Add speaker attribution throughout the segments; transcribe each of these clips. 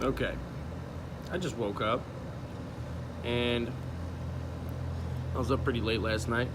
Speaker 1: Okay, I just woke up and I was up pretty late last night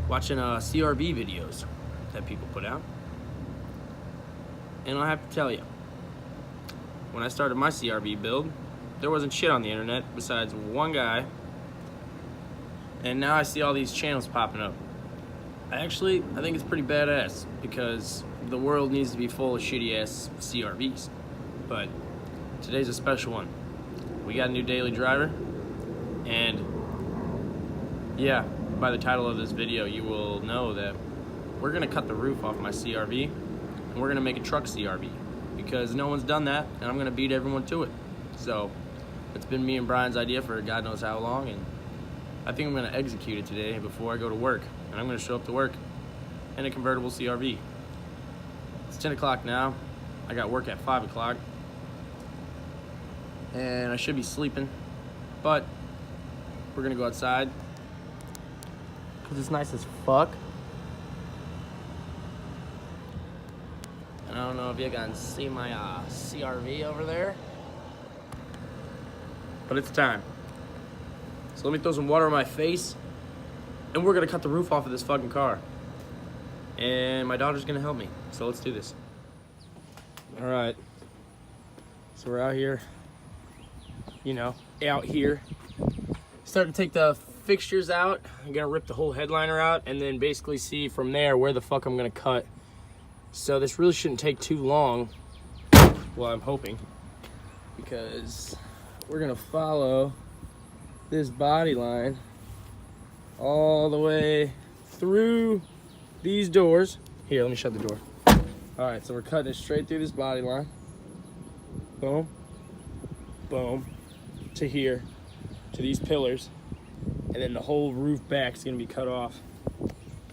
Speaker 1: watching CRV videos that people put out. And I have to tell you, when I started my CRV build, there wasn't shit on the internet besides one guy, and now I see all these channels popping up. I think it's pretty badass because the world needs to be full of shitty ass CRVs. But today's a special one. We got a new daily driver, and yeah, by the title of this video, you will know that we're gonna cut the roof off my CRV and we're gonna make a truck CRV because no one's done that, and I'm gonna beat everyone to it. So it's been me and Brian's idea for God knows how long, and I think I'm gonna execute it today before I go to work. And I'm gonna show up to work in a convertible CRV. It's 10 o'clock now. I got work at 5 o'clock. And I should be sleeping, but we're gonna go outside because it's nice as fuck. And I don't know if you can see my CRV over there, but it's time. So let me throw some water on my face, and we're gonna cut the roof off of this fucking car. And my daughter's gonna help me, so let's do this. All right, so we're out here, starting to take the fixtures out. I'm gonna rip the whole headliner out and then basically see from there where the fuck I'm gonna cut. So this really shouldn't take too long, well, I'm hoping, because we're gonna follow this body line all the way through these doors. Here, let me shut the door. All right, so we're cutting it straight through this body line. Boom, boom, to here, to these pillars. And then the whole roof back is gonna be cut off.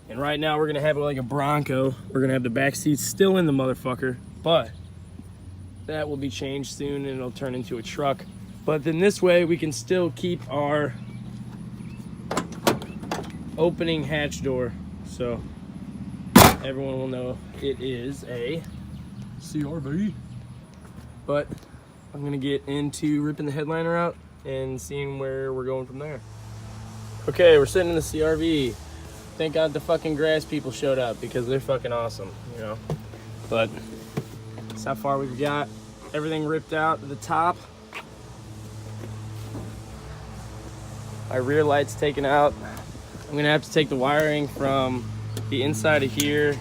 Speaker 1: And right now we're gonna have it like a Bronco. We're gonna have the back seats still in the motherfucker, but that will be changed soon and it'll turn into a truck. But then this way we can still keep our opening hatch door. So everyone will know it is a CRV. But I'm gonna get into ripping the headliner out and seeing where we're going from there. Okay, we're sitting in the CRV. Thank God the fucking grass people showed up because they're fucking awesome, But that's how far we've got. Everything ripped out at the top. My rear light's taken out. I'm gonna have to take the wiring from the inside of here.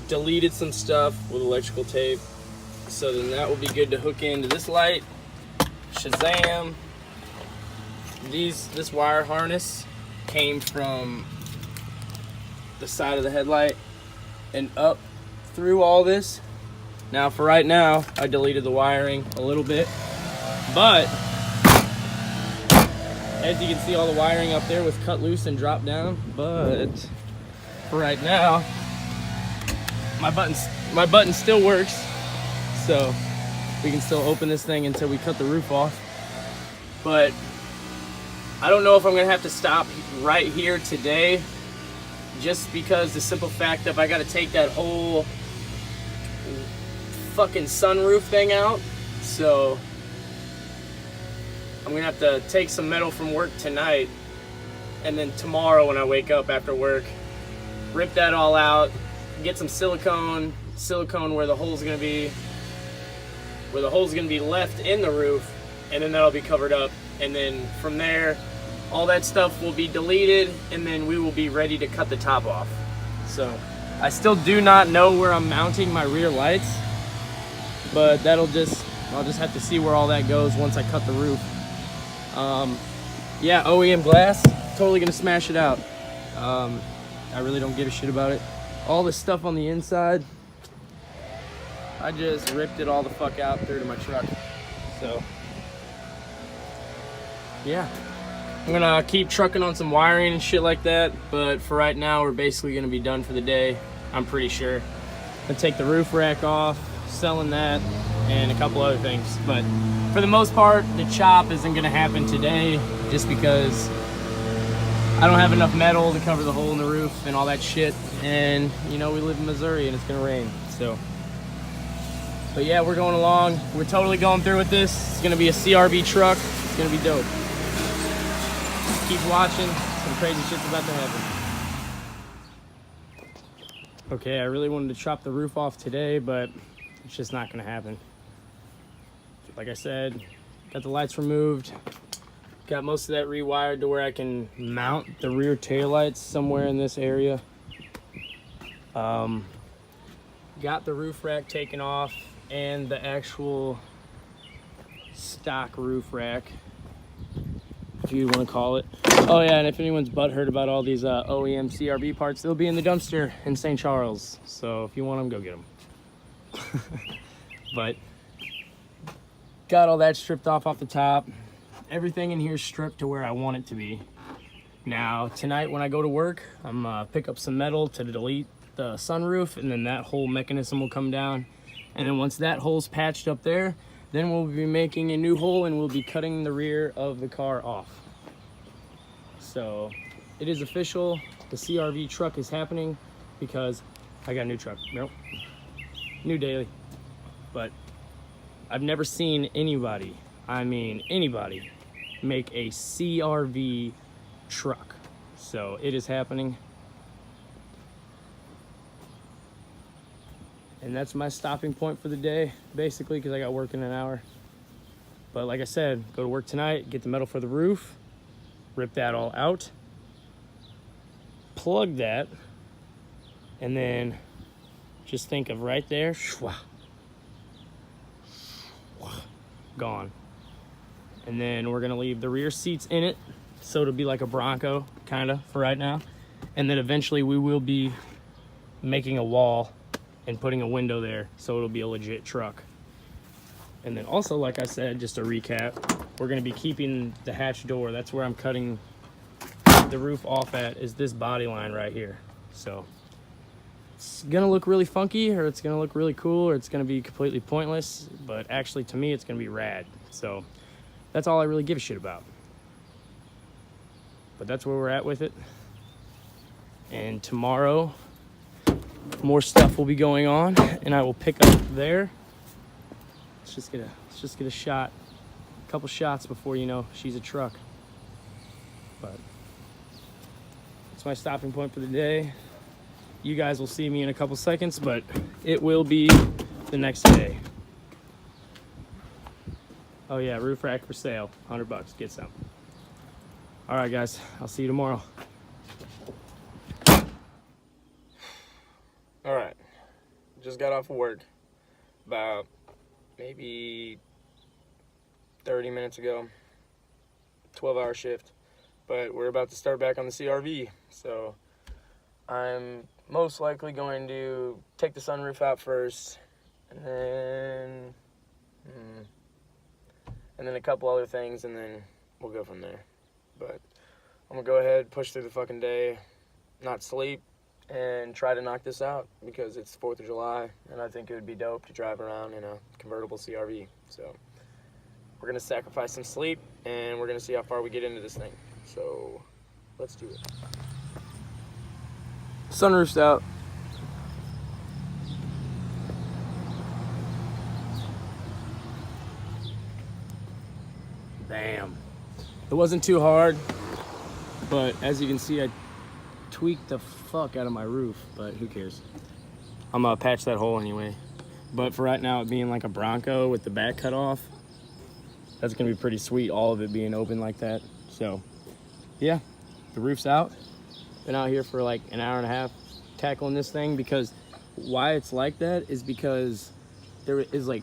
Speaker 1: Deleted some stuff with electrical tape. So then that will be good to hook into this light. Shazam. This wire harness came from the side of the headlight and up through all this. Now for right now, I deleted the wiring a little bit, but as you can see, all the wiring up there was cut loose and dropped down. But for right now, my button still works, so we can still open this thing until we cut the roof off. But I don't know if I'm gonna have to stop right here today, just because the simple fact of I gotta take that whole fucking sunroof thing out. So I'm gonna have to take some metal from work tonight, and then tomorrow when I wake up after work, rip that all out, get some silicone where the hole's gonna be left in the roof, and then that'll be covered up. And then from there, all that stuff will be deleted, and then we will be ready to cut the top off. So I still do not know where I'm mounting my rear lights, but I'll just have to see where all that goes once I cut the roof. Yeah, OEM glass, totally gonna smash it out. I really don't give a shit about it. All the stuff on the inside, I just ripped it all the fuck out through to my truck. So yeah, I'm gonna keep trucking on some wiring and shit like that, but for right now we're basically gonna be done for the day, I'm pretty sure. I'm gonna take the roof rack off, selling that, and a couple other things. But for the most part, the chop isn't gonna happen today just because I don't have enough metal to cover the hole in the roof and all that shit. And we live in Missouri and it's gonna rain. So But yeah, we're going along. We're totally going through with this. It's gonna be a CRV truck. It's gonna be dope. Keep watching. Some crazy shit's about to happen. Okay, I really wanted to chop the roof off today, but it's just not gonna happen. Like I said, got the lights removed. Got most of that rewired to where I can mount the rear taillights somewhere in this area. Got the roof rack taken off and the actual stock roof rack, if you want to call it. Oh yeah, and if anyone's butthurt about all these OEM CRV parts, they'll be in the dumpster in St. Charles. So if you want them, go get them. But got all that stripped off the top. Everything in here is stripped to where I want it to be. Now tonight when I go to work, I'm pick up some metal to delete the sunroof, and then that whole mechanism will come down. And then once that hole's patched up there, then we'll be making a new hole and we'll be cutting the rear of the car off. So it is official. The CRV truck is happening because I got a new truck. Nope. New daily. But I've never seen anybody, I mean anybody, make a CRV truck. So it is happening. And that's my stopping point for the day, basically, because I got work in an hour. But like I said, go to work tonight, get the metal for the roof, rip that all out, plug that, and then just think of right there, shwa, gone. And then we're gonna leave the rear seats in it, so it'll be like a Bronco, kinda, for right now. And then eventually we will be making a wall and putting a window there, so it'll be a legit truck. And then also, like I said, just to recap, we're gonna be keeping the hatch door. That's where I'm cutting the roof off at, is this body line right here. So it's gonna look really funky, or it's gonna look really cool, or it's gonna be completely pointless, but actually to me it's gonna be rad. So that's all I really give a shit about. But that's where we're at with it. And tomorrow more stuff will be going on, and I will pick up there. Let's just get a shot, a couple shots before you know she's a truck. But it's my stopping point for the day. You guys will see me in a couple seconds, but it will be the next day. Oh yeah, roof rack for sale, $100. Get some. All right, guys, I'll see you tomorrow. All right, just got off of work about maybe 30 minutes ago, 12-hour shift, but we're about to start back on the CRV. So I'm most likely going to take the sunroof out first, and then a couple other things, and then we'll go from there. But I'm gonna go ahead, push through the fucking day, not sleep, and try to knock this out, because it's 4th of July and I think it would be dope to drive around in a convertible CRV. So we're gonna sacrifice some sleep and we're gonna see how far we get into this thing. So let's do it. Sunroof's out. Damn. It wasn't too hard, but as you can see, I tweaked the fuck out of my roof, but who cares? I'm gonna patch that hole anyway. But for right now, it being like a Bronco with the back cut off, that's gonna be pretty sweet, all of it being open like that. So yeah, the roof's out. Been out here for like an hour and a half tackling this thing, because why it's like that is because there is like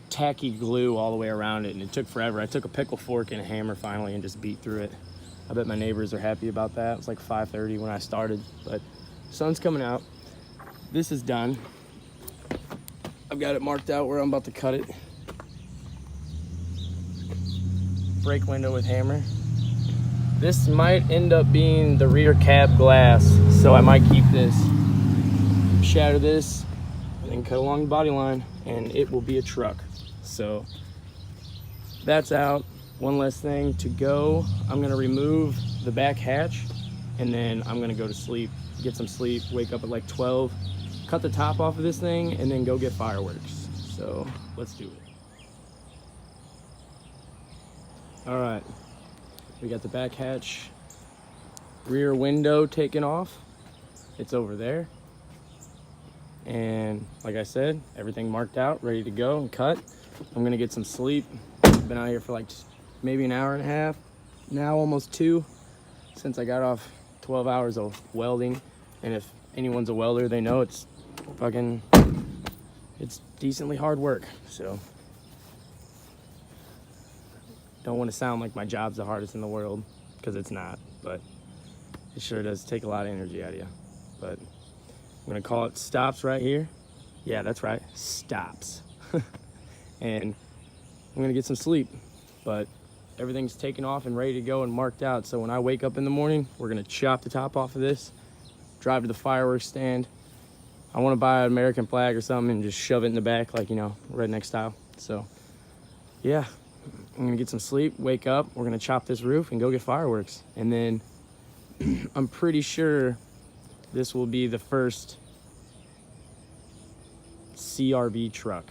Speaker 1: tacky glue all the way around it, and it took forever. I took a pickle fork and a hammer finally and just beat through it. I bet my neighbors are happy about that. It was like 5:30 when I started, but sun's coming out. This is done. I've got it marked out where I'm about to cut it. Brake window with hammer. This might end up being the rear cab glass, so I might keep this. Shatter this, and then cut along the body line, and it will be a truck. So that's out. One less thing to go. I'm gonna remove the back hatch, and then I'm gonna go to sleep, get some sleep, wake up at like 12, cut the top off of this thing, and then go get fireworks. So let's do it. All right, we got the back hatch rear window taken off. It's over there. And like I said, everything marked out, ready to go and cut. I'm gonna get some sleep. Been out here for like maybe an hour and a half, now almost 2, since I got off 12 hours of welding. And if anyone's a welder, they know it's decently hard work. So don't want to sound like my job's the hardest in the world, because it's not, but it sure does take a lot of energy out of you. But I'm gonna call it stops right here. Yeah, that's right, stops. And I'm gonna get some sleep, but everything's taken off and ready to go and marked out. So when I wake up in the morning, we're gonna chop the top off of this, drive to the fireworks stand. I wanna buy an American flag or something and just shove it in the back, like, you know, redneck style. So yeah, I'm gonna get some sleep, wake up, we're gonna chop this roof and go get fireworks. And then I'm pretty sure this will be the first CRV truck.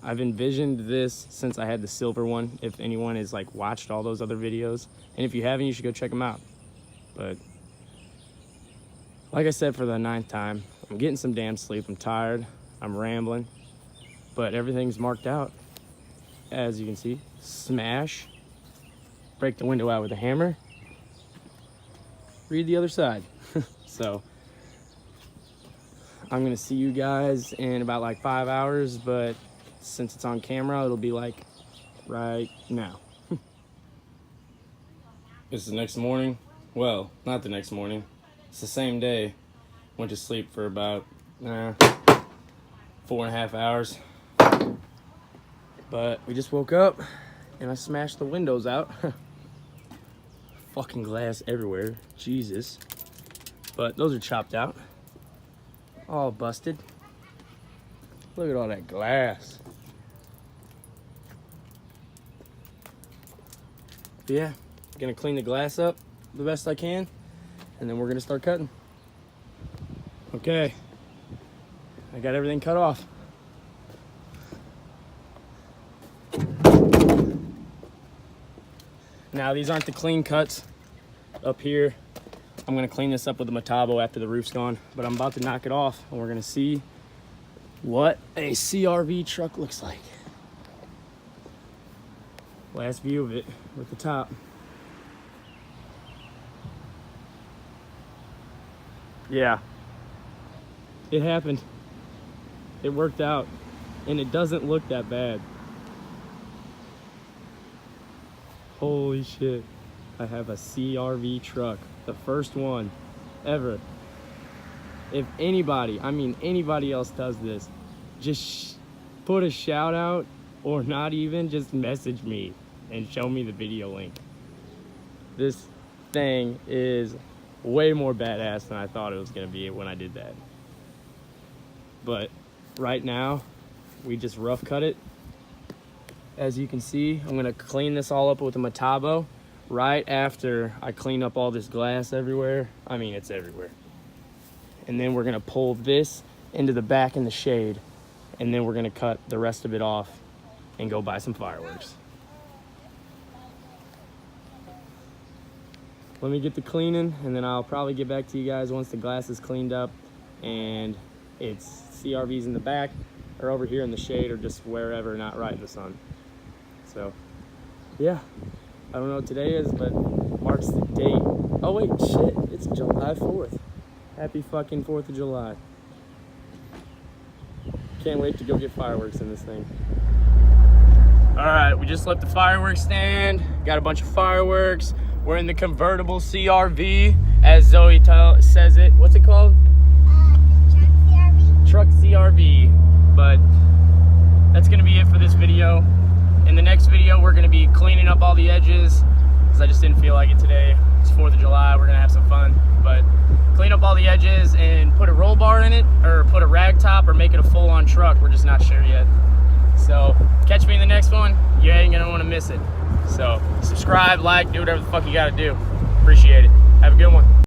Speaker 1: I've envisioned this since I had the silver one, if anyone has like watched all those other videos. And if you haven't, you should go check them out. But like I said, for the 9th time, I'm getting some damn sleep. I'm tired, I'm rambling, but everything's marked out. As you can see, smash, break the window out with a hammer, read the other side. So I'm gonna see you guys in about like 5 hours, but since it's on camera, it'll be like right now. It's the next morning. Well, not the next morning. It's the same day. Went to sleep for about 4.5 hours. But we just woke up and I smashed the windows out. Fucking glass everywhere, Jesus. But those are chopped out, all busted. Look at all that glass. But yeah, gonna clean the glass up the best I can, and then we're gonna start cutting. Okay, I got everything cut off. Now these aren't the clean cuts up here. I'm gonna clean this up with a Metabo after the roof's gone, but I'm about to knock it off and we're gonna see what a CRV truck looks like. Last view of it with the top. Yeah, it happened. It worked out and it doesn't look that bad. Holy shit, I have a CRV truck, the first one ever. If anybody, I mean anybody else does this, just put a shout out, or not even, just message me and show me the video link. This thing is way more badass than I thought it was gonna be when I did that. But right now, we just rough cut it. As you can see, I'm gonna clean this all up with a Metabo right after I clean up all this glass everywhere. I mean, it's everywhere. And then we're gonna pull this into the back in the shade, and then we're gonna cut the rest of it off and go buy some fireworks. Let me get the cleaning, and then I'll probably get back to you guys once the glass is cleaned up and it's CRVs in the back or over here in the shade or just wherever, not right in the sun. So yeah, I don't know what today is, but marks the date. Oh wait, shit, it's July 4th. Happy fucking 4th of July. Can't wait to go get fireworks in this thing. All right, we just left the fireworks stand. Got a bunch of fireworks. We're in the convertible CRV, as Zoe says it. What's it called? Truck CRV. But that's gonna be it for this video. In the next video, we're gonna be cleaning up all the edges, because I just didn't feel like it today. It's 4th of July, we're gonna have some fun. But clean up all the edges and put a roll bar in it, or put a rag top, or make it a full-on truck. We're just not sure yet. So catch me in the next one. You ain't gonna wanna miss it. So subscribe, like, do whatever the fuck you gotta do. Appreciate it. Have a good one.